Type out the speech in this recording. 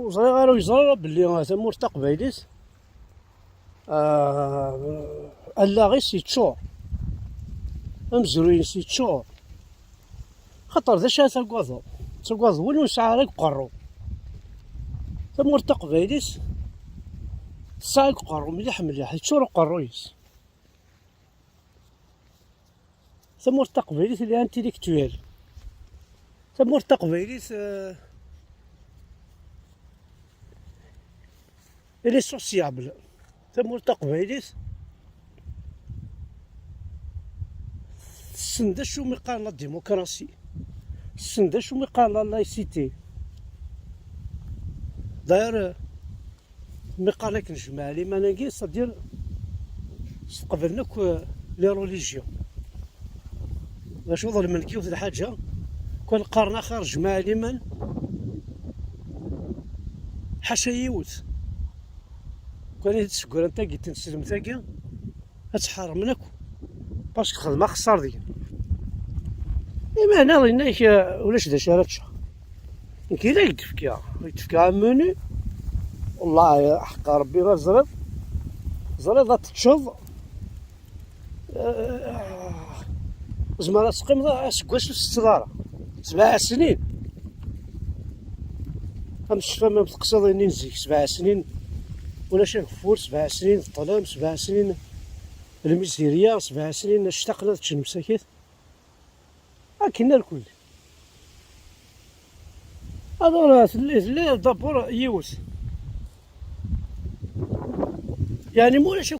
وصغير غير يزرى بلي تمور تقبايليت اللاغيس يتشور أمزروين يتشور خاطر ذا شا تاكواضو ولو نسعى قرو تمور تقبايليت تسعى قرو مليح مليح يتشور قرويس تمور تقبايليت اللي انتيليكتويال تمور تقبايليت اللي سوسيابل تمور تقبايليت تسند شو مقال لا ديموكراسي تسند شو مقال لا لايسيتي داير مقال لك نجمع لي مناقي صدير استقبلناك لي روليجيون باش وضل من كيوت الحاجه كون قارنا خارج مع لمن حاشا يوت كون تسكر انت قلت تنسلم تاكا تحرمناك باسكو خدمه خسر ديال اما انا ظنيك ولاش دا شارتش كي لا يتفكا مني والله حق ربي غير زريضه تتشظ زعما تقيم اسكواش في الصغار 7 سنين غنشفى ما تقصدني نزيك 7 سنين ولا شي غفور 7 سنين الظلام 7 سنين الميزيريا 7 سنين اشتقنا تشمساكيت كنا الكل هذا اللي دابور يوت يعني مولاش